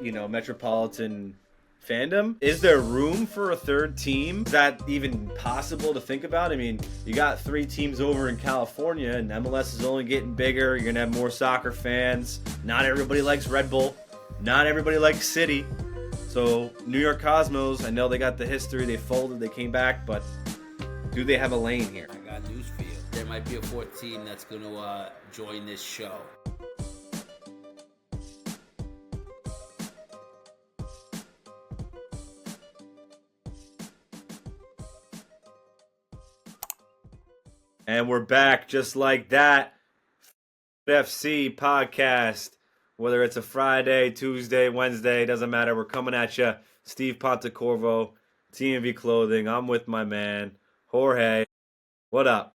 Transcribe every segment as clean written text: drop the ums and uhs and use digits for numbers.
metropolitan fandom. Is there room for a third team? Is that even possible to think about? I mean, you got 3 teams over in California, and MLS is only getting bigger. You're going to have more soccer fans. Not everybody likes Red Bull. Not everybody likes City. So, New York Cosmos, I know they got the history. They folded, they came back, but do they have a lane here? I got news for you. There might be a 4th team that's going to join this show. And we're back just like that. FC podcast. Whether it's a Friday, Tuesday, Wednesday, doesn't matter. We're coming at you. Steve Pontecorvo, TNV Clothing. I'm with my man, Jorge. What up?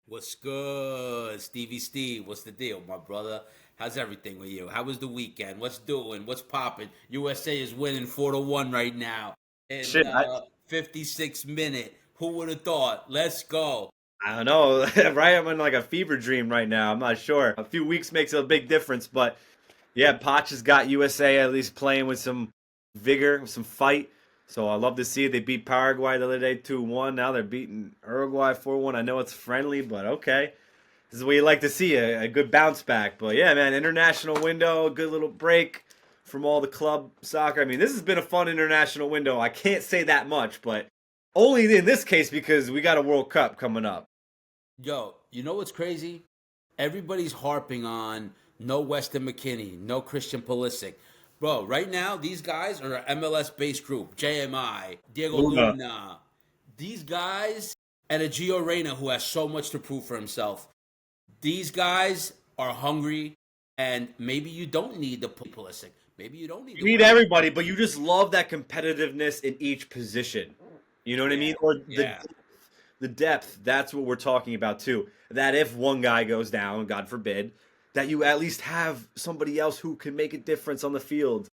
What's good, Stevie Steve? What's the deal, my brother? How's everything with you? How was the weekend? What's doing? What's popping? USA is winning 4-1 right now. In 56 minute. Who would have thought? Let's go. I don't know, right? I'm in like a fever dream right now. I'm not sure. A few weeks makes a big difference, but yeah, Poch has got USA at least playing with some vigor, with some fight. So I love to see it. They beat Paraguay the other day 2-1. Now they're beating Uruguay 4-1. I know it's friendly, but okay. This is what you like to see, a good bounce back. But yeah, man, international window, a good little break from all the club soccer. I mean, this has been a fun international window. I can't say that much, but only in this case because we got a World Cup coming up. Yo, you know what's crazy? Everybody's harping on no Weston McKennie, no Christian Pulisic. Bro, right now, these guys are an MLS-based group. JMI, Diego Luna. These guys, and a Gio Reyna who has so much to prove for himself. These guys are hungry, and maybe you don't need the Pulisic. Maybe you don't need You need everybody, but you just love that competitiveness in each position. You know what I mean? Or the depth, that's what we're talking about too. That if one guy goes down, God forbid, that you at least have somebody else who can make a difference on the field.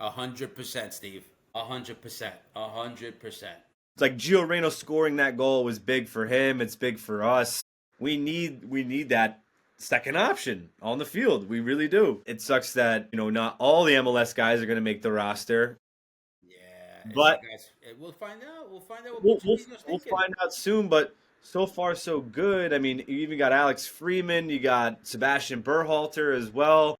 100%, Steve. 100%. 100%. It's like Gio Reyna scoring that goal was big for him. It's big for us. We need that second option on the field. We really do. It sucks that, not all the MLS guys are going to make the roster. But we'll find out. We'll find out. We'll find out soon. But so far, so good. I mean, you even got Alex Freeman. You got Sebastian Berhalter as well.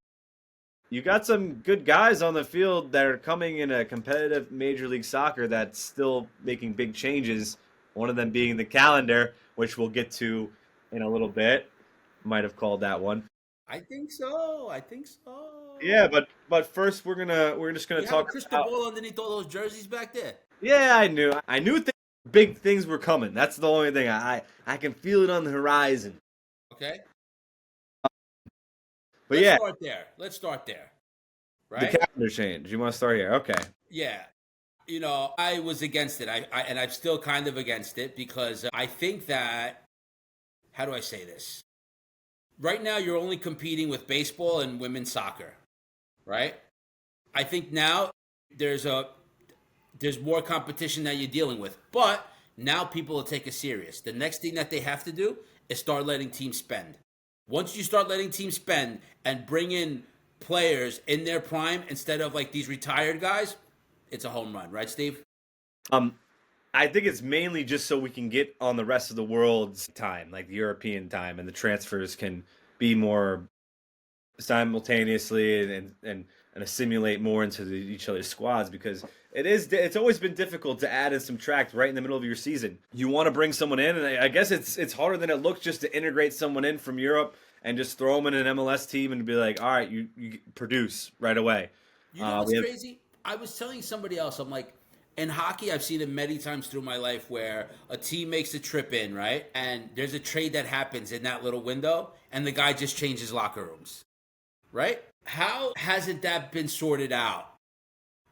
You got some good guys on the field that are coming in a competitive Major League Soccer that's still making big changes. One of them being the calendar, which we'll get to in a little bit. Might have called that one. I think so. Yeah, but first we're just gonna you talk. Have a crystal ball underneath all those jerseys back there. Yeah, I knew big things were coming. That's the only thing I can feel it on the horizon. Okay. But Let's start there. Right. The calendar change. You want to start here? Okay. Yeah. I was against it. And I'm still kind of against it because I think that. How do I say this? Right now, you're only competing with baseball and women's soccer, right? I think now there's more competition that you're dealing with, but now people will take it serious. The next thing that they have to do is start letting teams spend. Once you start letting teams spend and bring in players in their prime instead of like these retired guys, it's a home run, right, Steve? I think it's mainly just so we can get on the rest of the world's time, like the European time, and the transfers can be more simultaneously and assimilate more into each other's squads because it's always been difficult to add and subtract right in the middle of your season. You want to bring someone in, and I guess it's harder than it looks just to integrate someone in from Europe and just throw them in an MLS team and be like, all right, you produce right away. You know what's crazy? I was telling somebody else, I'm like, in hockey, I've seen it many times through my life where a team makes a trip in, right? And there's a trade that happens in that little window, and the guy just changes locker rooms, right? How hasn't that been sorted out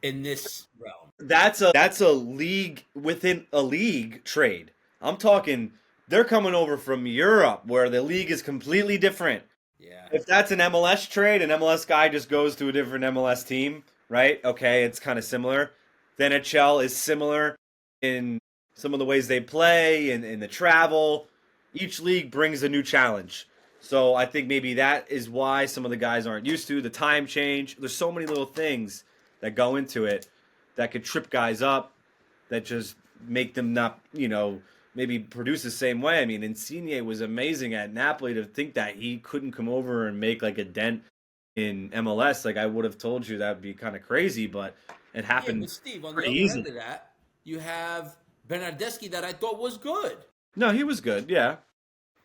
in this realm? That's a league within a league trade. I'm talking, they're coming over from Europe where the league is completely different. Yeah. If that's an MLS trade, an MLS guy just goes to a different MLS team, right? Okay, it's kind of similar. The NHL is similar in some of the ways they play and in the travel. Each league brings a new challenge. So I think maybe that is why some of the guys aren't used to the time change. There's so many little things that go into it that could trip guys up, that just make them not, maybe produce the same way. I mean, Insigne was amazing at Napoli. To think that he couldn't come over and make like a dent in MLS, like I would have told you that'd be kind of crazy, but it Yeah, happened but Steve, on the pretty other end easily. of that, you have Bernardeschi that I thought was good. No, he was good. Yeah,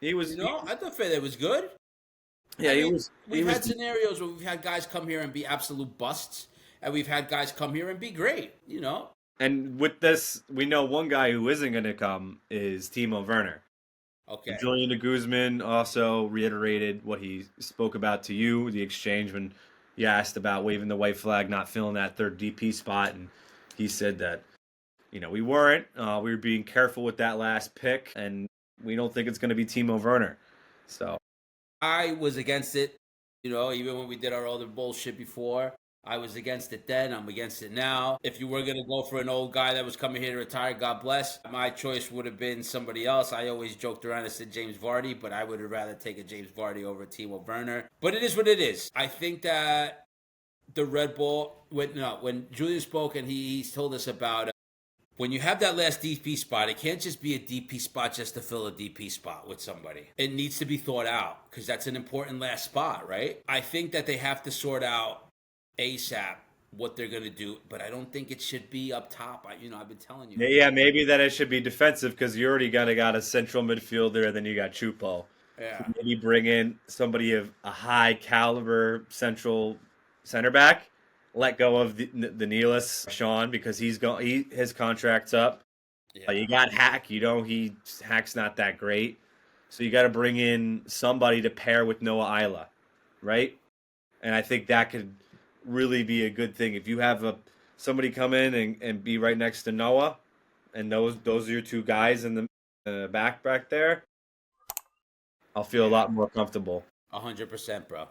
he was. You know, I thought Fede was good. Yeah, I he mean, was. He we've was. had scenarios where we've had guys come here and be absolute busts, and we've had guys come here and be great. You know, And with this, we know one guy who isn't going to come is Timo Werner. okay, Julian de Guzman also reiterated what he spoke about to you, the exchange when you asked about waving the white flag, not filling that third DP spot, and he said that we weren't. We were being careful with that last pick, and we don't think it's going to be Timo Werner. So I was against it. You know, even when we did our other bullshit before, I was against it then. I'm against it now. If you were gonna go for an old guy that was coming here to retire, God bless. My choice would have been somebody else. I always joked around and said James Vardy, but I would have rather taken James Vardy over Timo Werner. But it is what it is. I think that the Red Bull when Julian spoke and he told us about when you have that last DP spot, it can't just be a DP spot just to fill a DP spot with somebody. It needs to be thought out because that's an important last spot, right? I think that they have to sort out ASAP what they're going to do, but I don't think it should be up top. I've been telling you. yeah, maybe that it should be defensive because you already got a central midfielder, and then you got Chupo. So Yeah. maybe bring in somebody of a high caliber central center back. Let go of the Nealis Sean because his contract's up. Yeah. You got Hack. Hack's not that great, so you got to bring in somebody to pair with Noah Isla, right? And I think that could really be a good thing if you have somebody come in and be right next to Noah, and those are your two guys in the back there. I'll feel a Yeah. lot more comfortable. 100%, bro.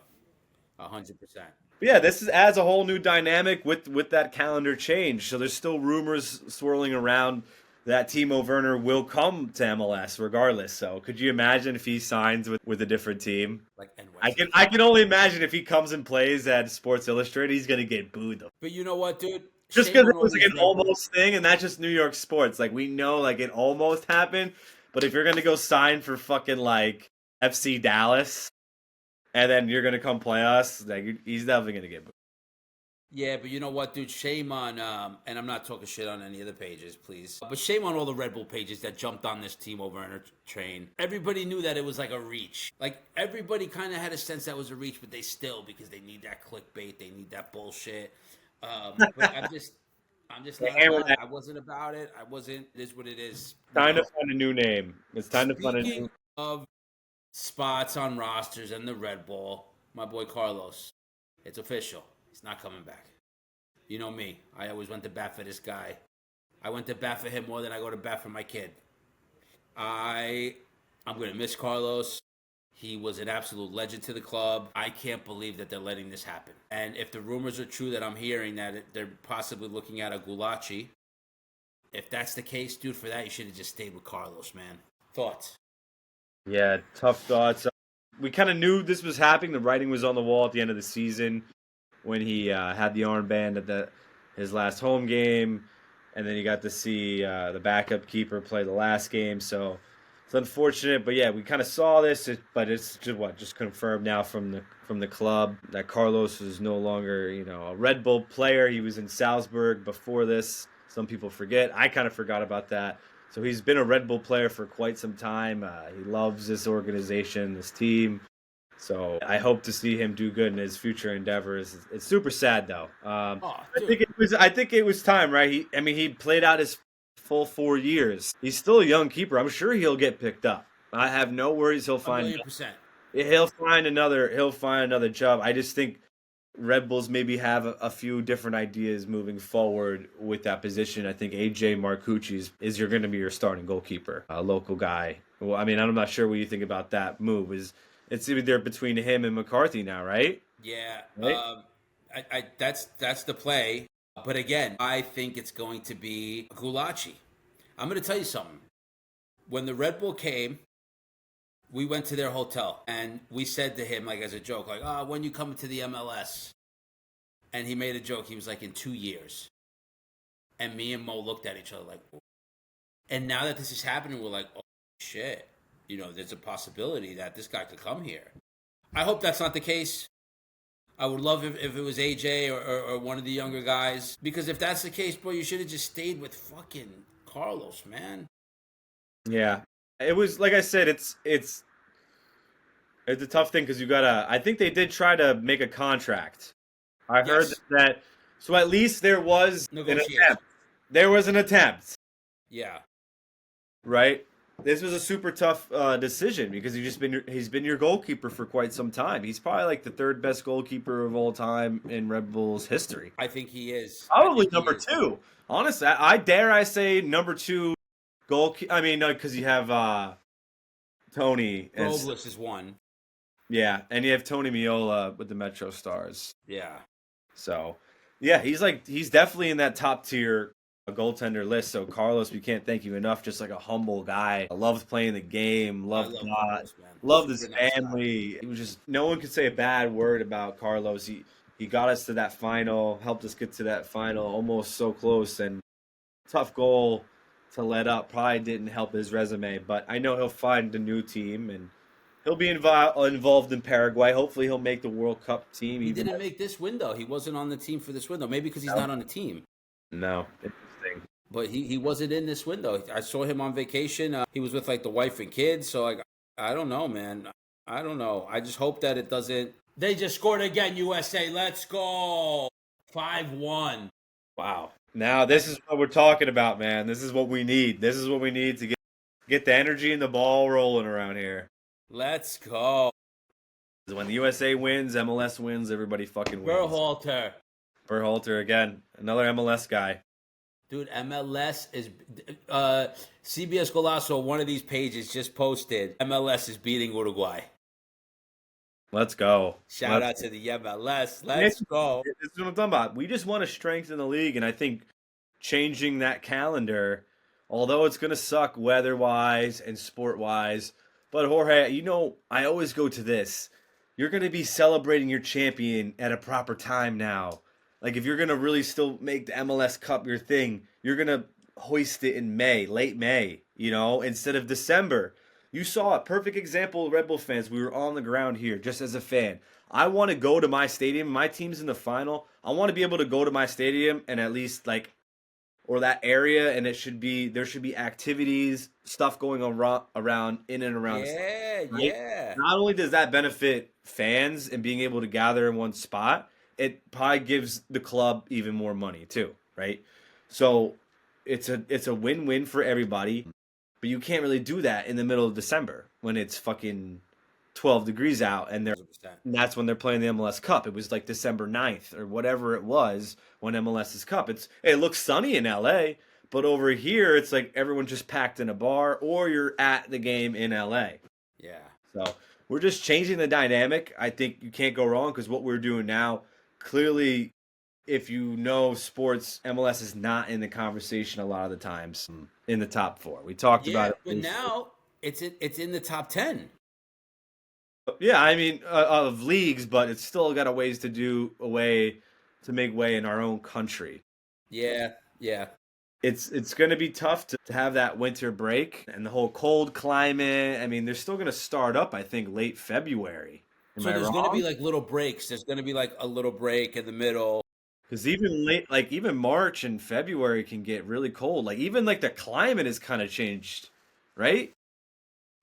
100%. But yeah, adds a whole new dynamic with that calendar change. So there's still rumors swirling around that Timo Werner will come to MLS regardless. So could you imagine if he signs with a different team? Like I NYC. can only imagine if he comes and plays at Sports Illustrated, he's gonna get booed though. But you know what, dude? Just Shame because on it all was like these an Red Bull. almost thing, and that's just New York sports. Like we know, like it almost happened. But if you're gonna go sign for fucking like FC Dallas, and then you're gonna come play us, like he's definitely gonna get booed. Yeah, but you know what, dude? Shame on, and I'm not talking shit on any of the pages, please. But shame on all the Red Bull pages that jumped on this Timo Werner train. Everybody knew that it was like a reach. Like everybody kind of had a sense that was a reach, but they still because they need that clickbait, they need that bullshit. But I'm just They not hammer about it. that. I wasn't about it. I wasn't. It is what it is. You Time to know. find a new name. It's time to find a Speaking new. of spots on rosters and the Red Bull, my boy Carlos, it's official. He's not coming back. You know me. I always went to bat for this guy. I went to bat for him more than I go to bat for my kid. I'm gonna miss Carlos. He was an absolute legend to the club. I can't believe that they're letting this happen. And if the rumors are true that I'm hearing that they're possibly looking at a Gulachi, if that's the case, dude, for that you should have just stayed with Carlos, man. Thoughts? Yeah, tough thoughts. We kind of knew this was happening. The writing was on the wall at the end of the season when he had the armband at his last home game, and then you got to see the backup keeper play the last game. So it's unfortunate, but yeah, we kind of saw this, but it's just confirmed now from the club that Carlos is no longer a Red Bull player. He was in Salzburg before this. Some people forget. I kind of forgot about that. So he's been a Red Bull player for quite some time. He loves this organization, this team. So I hope to see him do good in his future endeavors. It's super sad though. Oh, I think dude. it was time, right? He played out his full 4 years. He's still a young keeper. I'm sure he'll get picked up. I have no worries. A million percent. He'll find another job. I just think Red Bulls maybe have a few different ideas moving forward with that position. I think AJ Marcucci is you're going to be your starting goalkeeper, a local guy. Well, I mean, I'm not sure what you think about that move. It's either between him and McCarthy now, right? Yeah. Right? That's the play. But again, I think it's going to be Gulachi. I'm going to tell you something. When the Red Bull came, We went to their hotel and we said to him, like as a joke, like, "Oh, when you coming to the MLS?" And he made a joke. He was like, "In 2 years." And me and Mo looked at each other like, "Oh." And now that this is happening, we're like, "Oh shit!" There's a possibility that this guy could come here. I hope that's not the case. I would love if it was AJ or one of the younger guys. Because if that's the case, bro, you should have just stayed with fucking Carlos, man. Yeah, it was like I said. It's a tough thing because you gotta. I think they did try to make a contract. I heard Yes. that. So at least there was an Negotiation. attempt. There was an attempt, Yeah. right? This was a super tough decision because he's been your goalkeeper for quite some time. He's probably like the third best goalkeeper of all time in Red Bull's history. I think he is. I Probably think he number is. two. Honestly, I dare I say number two goalkeeper. I mean, because you have Tony and Robles is one. yeah, and you have Tony Miola with the Metro Stars. Yeah. So, yeah, he's definitely in that top tier goaltender list. So, Carlos, we can't thank you enough. Just like a humble guy, loved playing the game, I loved love God, Carlos, man. loved his Super nice guy. family. It was just no one could say a bad word about Carlos. He got us to that final, helped us get to that final, almost so close, and tough goal to let up. Probably didn't help his resume, but I know he'll find a new team and he'll be involved in Paraguay. Hopefully, he'll make the World Cup team. He Even didn't make this window. He wasn't on the team for this window. Maybe because he's no, not on the team. no, interesting. But he wasn't in this window. I saw him on vacation. He was with like the wife and kids. So like, I don't know, man. I don't know. I just hope that it doesn't. They just scored again, USA. Let's go. 5-1. Wow. Now this is what we're talking about, man. This is what we need. This is what we need to get the energy and the ball rolling around here. Let's go. When the USA wins, MLS wins, everybody fucking wins. Berhalter. Berhalter again, another MLS guy. Dude, MLS is CBS Golazo. One of these pages just posted MLS is beating Uruguay. Let's go. Shout out to the MLS. Let's go. This is what I'm talking about. We just want to strengthen the league, and I think changing that calendar, although it's going to suck weather-wise and sport-wise, but Jorge, I always go to this. You're going to be celebrating your champion at a proper time now. Like, if you're going to really still make the MLS Cup your thing, you're going to hoist it in May, late May, instead of December. You saw a perfect example, Red Bull fans. We were on the ground here just as a fan. I want to go to my stadium. My team's in the final. I want to be able to go to my stadium and at least or that area, and there should be activities, stuff going around in and around. Yeah, Right? yeah. Not only does that benefit fans and being able to gather in one spot, it probably gives the club even more money too, right? So it's a win-win for everybody. But you can't really do that in the middle of December when it's fucking 12 degrees out and 100%. that's when they're playing the MLS Cup. It was like December 9th or whatever it was when MLS's Cup. It looks sunny in LA, but over here it's like everyone just packed in a bar or you're at the game in LA. Yeah. So we're just changing the dynamic. I think you can't go wrong because what we're doing now, clearly, if you know sports, MLS is not in the conversation a lot of the times in the top four. We talked about it. But now it's in the top 10. Yeah, I mean, of leagues, but it's still got a ways to make way in our own country. Yeah, yeah. It's going to be tough to have that winter break and the whole cold climate. I mean, they're still going to start up, I think, late February. Am So I there's going to wrong? be like little breaks. There's going to be like a little break in the middle. Because even March and February can get really cold. Like even like the climate has kind of changed, right?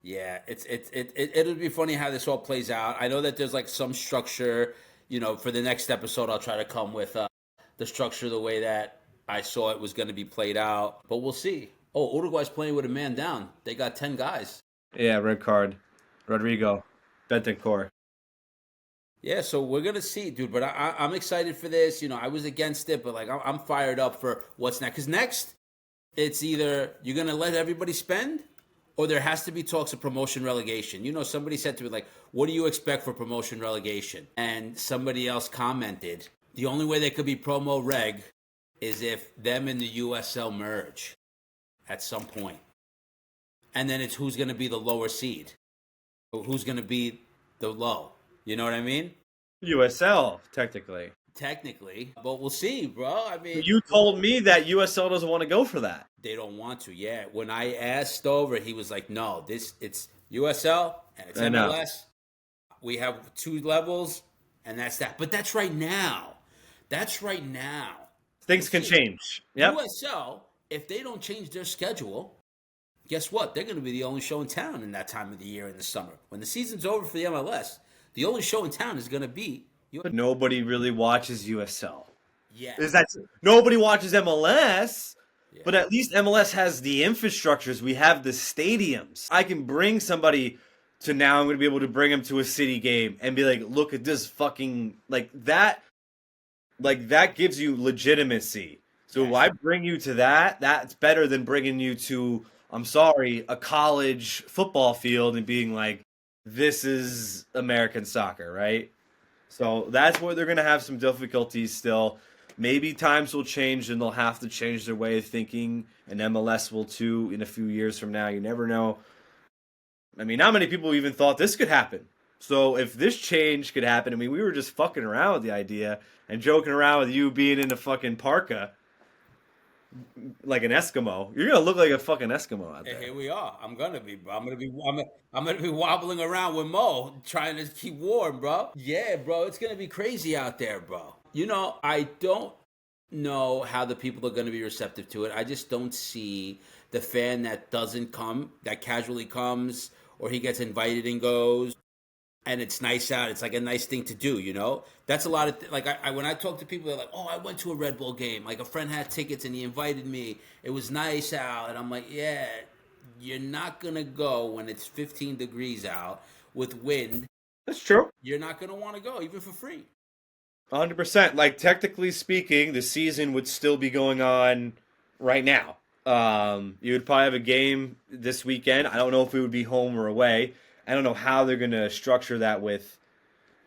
Yeah, it'll be funny how this all plays out. I know that there's like some structure, for the next episode I'll try to come with the structure the way that I saw it was going to be played out, but we'll see. Oh, Uruguay's playing with a man down. They got 10 guys. Yeah, red card. Rodrigo Bentancur. Yeah, so we're gonna see, dude. But I'm excited for this. I was against it, but like I'm fired up for what's next. Because next, it's either you're gonna let everybody spend, or there has to be talks of promotion relegation. Somebody said to me like, "What do you expect for promotion relegation?" And somebody else commented, "The only way they could be promo reg is if them and the USL merge at some point, and then it's who's gonna be the lower seed." Who's going to be the low? You know what I mean? USL technically. Technically, but we'll see, bro. I mean, You told me that USL doesn't want to go for that. they don't want to. Yeah, when I asked Over, he was like, "No, it's USL and it's I know. MLS. We have two levels, and that's that." But that's right now. That's right now. We'll Things can see. change. Yep. USL, if they don't change their schedule, guess what? They're going to be the only show in town in that time of the year in the summer. When the season's over for the MLS, the only show in town is going to be But nobody really watches USL. yeah, Is that nobody watches MLS? yeah. But at least MLS has the infrastructures. We have the stadiums. I can bring somebody to now. I'm going to be able to bring them to a city game and be like, look at this fucking like that. Like that gives you legitimacy. So if Yes. I bring you to that, that's better than bringing you to, I'm sorry, a college football field and being like, this is American soccer, right? So that's where they're going to have some difficulties still. Maybe times will change and they'll have to change their way of thinking, and MLS will too in a few years from now. You never know. I mean, not many people even thought this could happen. So if this change could happen, I mean, we were just fucking around with the idea and joking around with you being in a fucking parka like an Eskimo. You're gonna look like a fucking Eskimo out And there. here we are. I'm gonna be, bro. I'm gonna be wobbling around with Mo, trying to keep warm, bro. Yeah, bro. It's gonna be crazy out there, bro. You know, I don't know how the people are gonna be receptive to it. I just don't see the fan that doesn't come, that casually comes, or he gets invited and goes, and it's nice out. It's like a nice thing to do, you know. That's a lot of like when I talk to people, they're like, "Oh, I went to a Red Bull game. Like a friend had tickets and he invited me. It was nice out." And I'm like, "Yeah, you're not gonna go when it's 15 degrees out with wind. That's true. You're not gonna want to go even for free." 100%. Like technically speaking, the season would still be going on right now. You would probably have a game this weekend. I don't know if it would be home or away. I don't know how they're gonna structure that with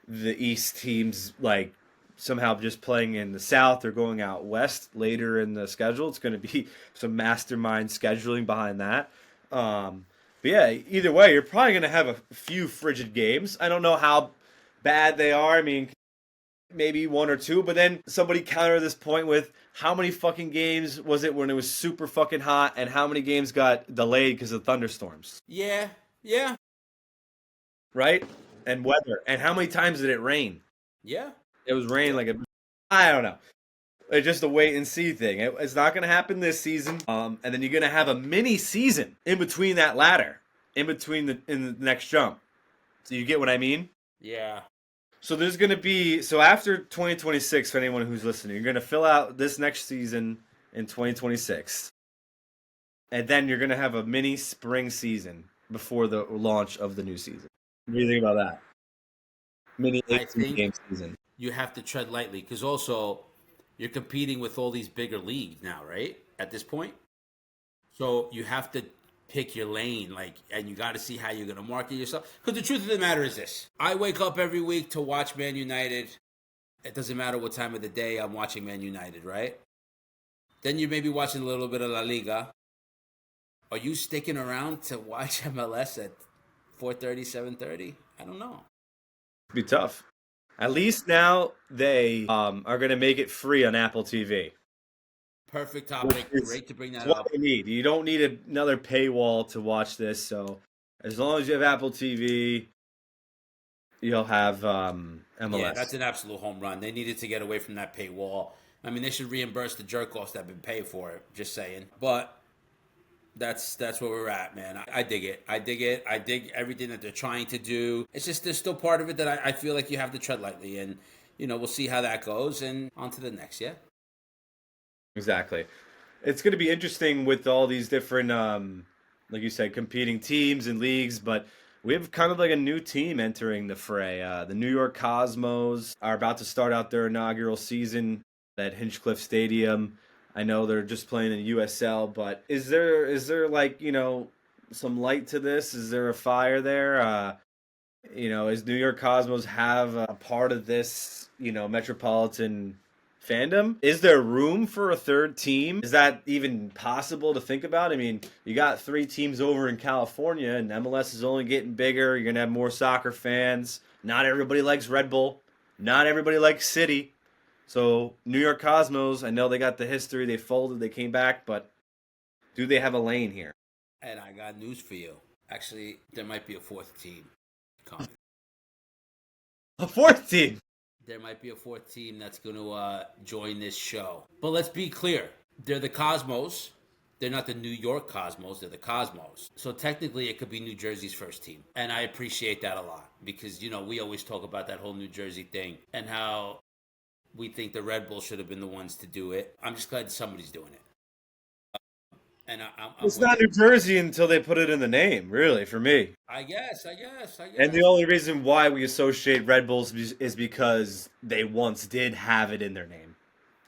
the East teams, like somehow just playing in the South or going out west later in the schedule. It's going to be some mastermind scheduling behind that. But yeah, either way, you're probably going to have a few frigid games. I don't know how bad they are. I mean, maybe one or two, but then somebody counter this point with how many fucking games was it when it was super fucking hot and how many games got delayed because of thunderstorms, Yeah, yeah, right? And weather. And how many times did it rain? yeah, It was raining yeah. like a. I don't know. It's just a wait and see thing. It's not going to happen this season. And then you're going to have a mini season in between that ladder, in between in the next jump. So you get what I mean? Yeah. So there's going to be after 2026 for anyone who's listening, you're going to fill out this next season in 2026. And then you're going to have a mini spring season before the launch of the new season. What do you think about that? Mini I 18 think game season. you have to tread lightly because also you're competing with all these bigger leagues now, right? At this point, so you have to pick your lane, like, and you got to see how you're going to market yourself. Because the truth of the matter is this: I wake up every week to watch Man United. It doesn't matter what time of the day I'm watching Man United, right? Then you may be watching a little bit of La Liga. Are you sticking around to watch MLS at 4:30, 7:30? I don't know. Be tough. At least now they are going to make it free on Apple TV. Perfect topic. It's, Great to bring it's that what up. they need. You don't need another paywall to watch this. So as long as you have Apple TV, you'll have MLS. Yeah, that's an absolute home run. They needed to get away from that paywall. I mean, they should reimburse the jerk offs that have been paid for it. Just saying. But that's where we're at, man. I dig it. I dig it. I dig everything that they're trying to do. It's just there's still part of it that I feel like you have to tread lightly, and we'll see how that goes, and on to the next. Yeah. Exactly. It's going to be interesting with all these different, like you said, competing teams and leagues, but we have kind of like a new team entering the fray. The New York Cosmos are about to start out their inaugural season at Hinchcliffe Stadium. I know they're just playing in USL, but is there like, some light to this? Is there a fire there? Is New York Cosmos have a part of this, metropolitan fandom. Is there room for a third team? Is that even possible to think about? I mean, you got 3 teams over in California, and MLS is only getting bigger. You're going to have more soccer fans. Not everybody likes Red Bull. Not everybody likes City. So, New York Cosmos, I know they got the history. They folded, they came back, but do they have a lane here? And I got news for you. Actually, there might be a 4th team coming. A 4th team? There might be a 4th team that's going to join this show. But let's be clear. They're the Cosmos. They're not the New York Cosmos. They're the Cosmos. So technically, it could be New Jersey's first team. And I appreciate that a lot because, we always talk about that whole New Jersey thing and how we think the Red Bull should have been the ones to do it. I'm just glad somebody's doing it. And I'm It's not New Jersey until they put it in the name, really, for me. I guess. And the only reason why we associate Red Bulls is because they once did have it in their name.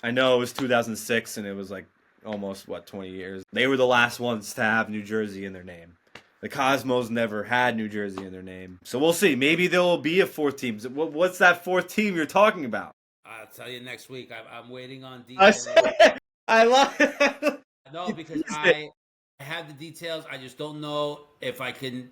I know it was 2006 and it was like almost, 20 years. They were the last ones to have New Jersey in their name. The Cosmos never had New Jersey in their name. So we'll see. Maybe there will be a 4th team. What's that 4th team you're talking about? I'll tell you next week. I'm waiting on details. I love it. No, because I have the details. I just don't know if I can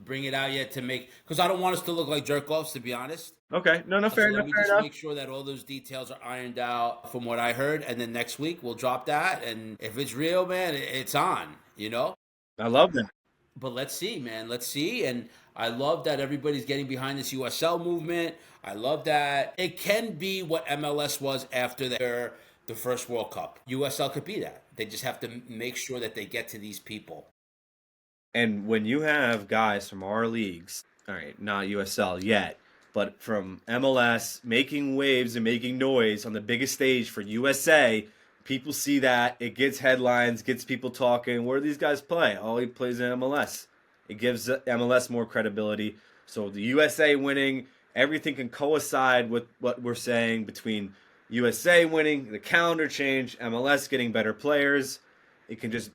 bring it out yet to make, because I don't want us to look like jerk offs, to be honest. Okay, no, fair enough. Let me just make sure that all those details are ironed out from what I heard, and then next week we'll drop that. And if it's real, man, it's on. I love that. But let's see, man. Let's see. And I love that everybody's getting behind this USL movement. I love that it can be what MLS was after the first World Cup. USL could be that. They just have to make sure that they get to these people. And when you have guys from our leagues, all right, not USL yet, but from MLS making waves and making noise on the biggest stage for USA, people see that, it gets headlines, gets people talking. Where do these guys play? Oh, he plays in MLS. It gives MLS more credibility. So the USA winning, everything can coincide with what we're saying between USA winning, the calendar change, MLS getting better players. It can just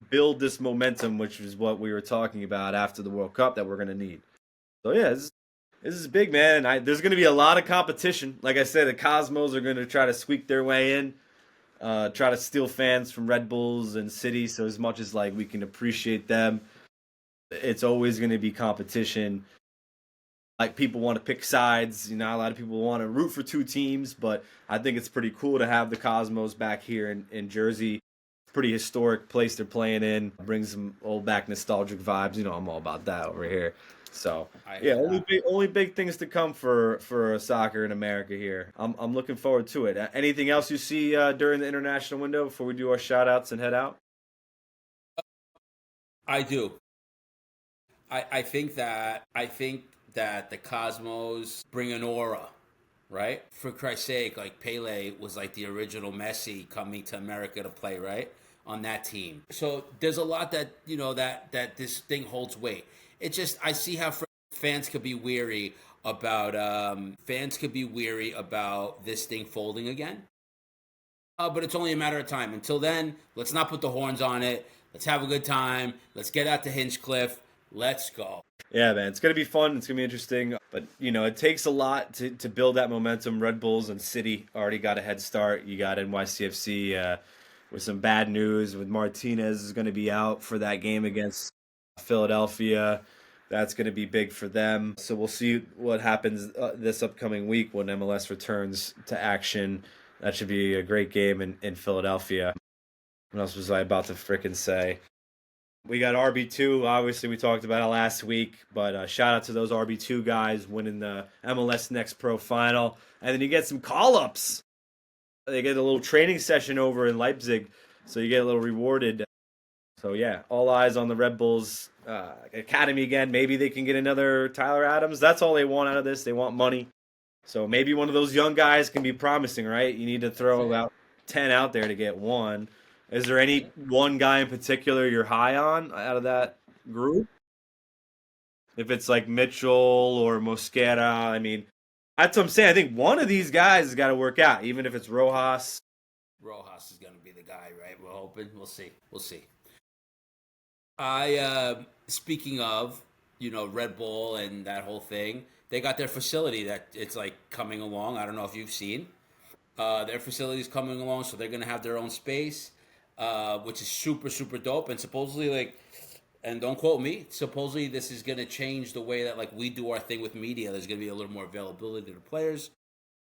build this momentum, which is what we were talking about after the World Cup that we're going to need. So yeah, this is big, man. There's going to be a lot of competition. Like I said, the Cosmos are going to try to squeak their way in, try to steal fans from Red Bulls and City. So as much as we can appreciate them, it's always going to be competition. Like, people want to pick sides. A lot of people want to root for 2 teams, but I think it's pretty cool to have the Cosmos back here in Jersey. Pretty historic place they're playing in. Brings some old back nostalgic vibes. I'm all about that over here. So yeah, only big things to come for soccer in America here. I'm looking forward to it. Anything else you see during the international window before we do our shout outs and head out? I do. I think that the Cosmos bring an aura, right? For Christ's sake, Pele was the original Messi coming to America to play, right? On that team. So there's a lot that, that this thing holds weight. It just, I see how fans could be weary about this thing folding again. But it's only a matter of time. Until then, let's not put the horns on it. Let's have a good time. Let's get out to Hinchcliffe. Let's go. Yeah, man, it's going to be fun. It's going to be interesting. But, it takes a lot to build that momentum. Red Bulls and City already got a head start. You got NYCFC with some bad news with Martinez is going to be out for that game against Philadelphia. That's going to be big for them. So we'll see what happens this upcoming week when MLS returns to action. That should be a great game in Philadelphia. What else was I about to frickin' say? We got RB2. Obviously, we talked about it last week, but shout out to those RB2 guys winning the MLS Next Pro final. And then you get some call-ups. They get a little training session over in Leipzig, so you get a little rewarded. So, yeah, all eyes on the Red Bulls Academy again. Maybe they can get another Tyler Adams. That's all they want out of this. They want money. So maybe one of those young guys can be promising, right? You need to throw about 10 out there to get one. Is there any one guy in particular you're high on out of that group? If it's Mitchell or Mosquera, that's what I'm saying. I think one of these guys has got to work out, even if it's Rojas. Rojas is going to be the guy, right? We're hoping. We'll see. Speaking of, Red Bull and that whole thing, they got their facility that it's coming along. I don't know if you've seen. Their facility's coming along, so they're gonna have their own space, which is super super dope. And supposedly, like, and don't quote me, supposedly this is gonna change the way that like we do our thing with media. There's gonna be a little more availability to players.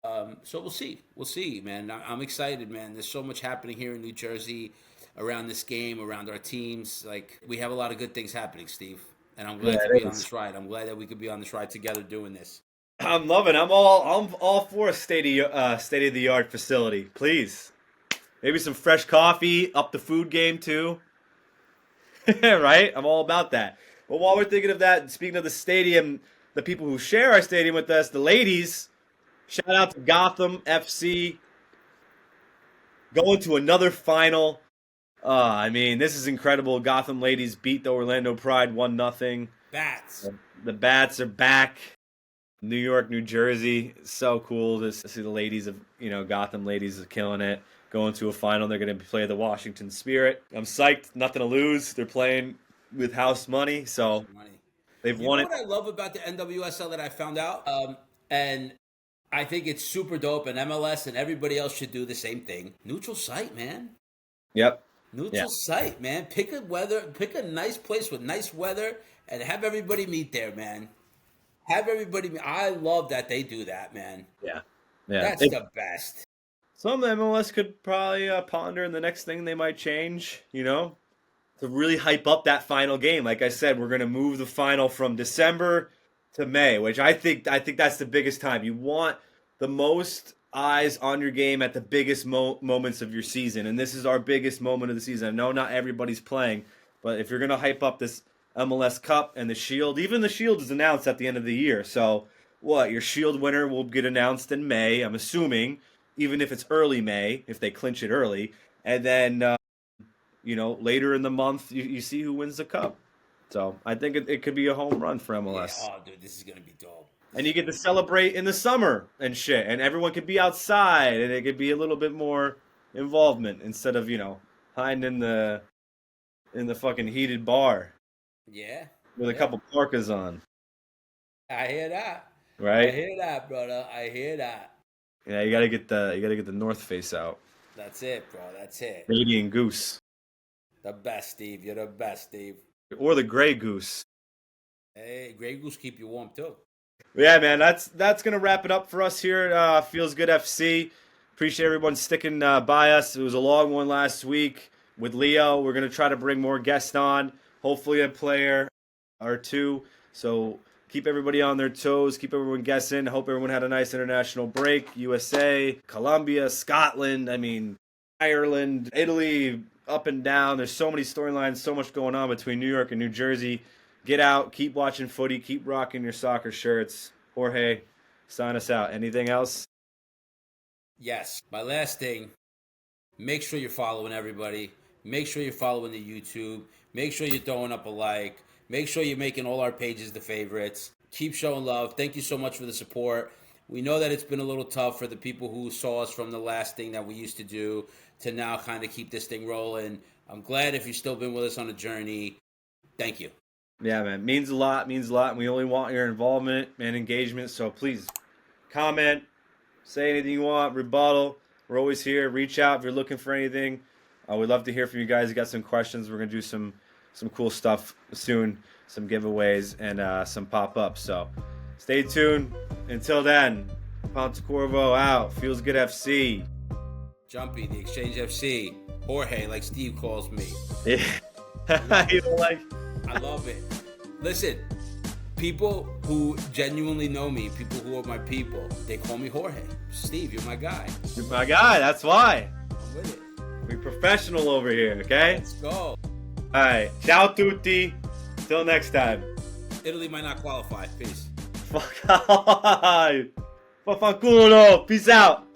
So we'll see. We'll see, man. I'm excited, man. There's so much happening here in New Jersey around this game, around our teams. Like, we have a lot of good things happening, Steve. And I'm Yeah, glad to it be on is. this ride. I'm glad that we could be on this ride together doing this. I'm loving. I'm all for a state of the art facility. Please, maybe some fresh coffee, up the food game too. Right? I'm all about that. But while we're thinking of that, speaking of the stadium, the people who share our stadium with us, the ladies, shout out to Gotham FC going to another final. I mean, this is incredible. Gotham ladies beat the Orlando Pride 1-0. Bats. The Bats are back. New York, New Jersey. So cool to see the ladies of, Gotham ladies are killing it. Going to a final. They're going to play the Washington Spirit. I'm psyched. Nothing to lose. They're playing with house money, so Money. they've You won know it. what I love about the NWSL that I found out? And I think it's super dope, and MLS and everybody else should do the same thing. Neutral site, man. Yep. Yeah. Neutral site, man. Pick a nice place with nice weather, and have everybody meet there, man. Have everybody meet. I love that they do that, man. Yeah. Yeah. That's the best. Some of the MLS could probably ponder in the next thing they might change, to really hype up that final game. Like I said, we're going to move the final from December to May, which I think that's the biggest time. You want the most eyes on your game at the biggest moments of your season, and this is our biggest moment of the season. I know not everybody's playing, but if you're going to hype up this MLS Cup and the Shield, even the Shield is announced at the end of the year. So what? Your Shield winner will get announced in May, I'm assuming, even if it's early May, if they clinch it early, and then later in the month you see who wins the cup. So I think it could be a home run for MLS. Yeah. Oh, dude, this is gonna be dope. And you get to celebrate in the summer and shit, and everyone could be outside, and it could be a little bit more involvement instead of hiding in the fucking heated bar Yeah. with a couple parkas on, I hear that. I right? hear that, brother. I hear that. Yeah, you gotta get the North Face out. That's it, bro. That's it. Canadian Goose The best, Steve. You're the best, Steve. or the Grey Goose. Hey, Grey Goose keep you warm too. Yeah, man, that's gonna wrap it up for us here at Feels Good FC. Appreciate everyone sticking by us. It was a long one last week with Leo. We're gonna try to bring more guests on. Hopefully, a player or two. So keep everybody on their toes. Keep everyone guessing. Hope everyone had a nice international break. USA, Colombia, Scotland. I mean, Ireland, Italy, up and down. There's so many storylines, so much going on between New York and New Jersey. Get out, keep watching footy, keep rocking your soccer shirts. Jorge, sign us out. Anything else? Yes. My last thing, make sure you're following everybody. Make sure you're following the YouTube. Make sure you're throwing up a like. Make sure you're making all our pages the favorites. Keep showing love. Thank you so much for the support. We know that it's been a little tough for the people who saw us from the last thing that we used to do to now kind of keep this thing rolling. I'm glad if you've still been with us on the journey. Thank you. Yeah, man. Means a lot, and we only want your involvement and engagement. So please comment, say anything you want, rebuttal. We're always here. Reach out if you're looking for anything. We'd love to hear from you guys. You got some questions. We're going to do some cool stuff soon, some giveaways and some pop-ups. So stay tuned. Until then, Ponte Corvo out. Feels Good FC. Jumpy, the Exchange FC. Jorge, like Steve calls me. Yeah. You know, like... I love it. Listen, people who genuinely know me, people who are my people, they call me Jorge. Steve, you're my guy. You're my guy. That's why. I'm with it. We're professional over here, okay? Let's go. All right. Ciao tutti. Till next time. Italy might not qualify. Peace. Fuck. Vaffanculo. Peace out.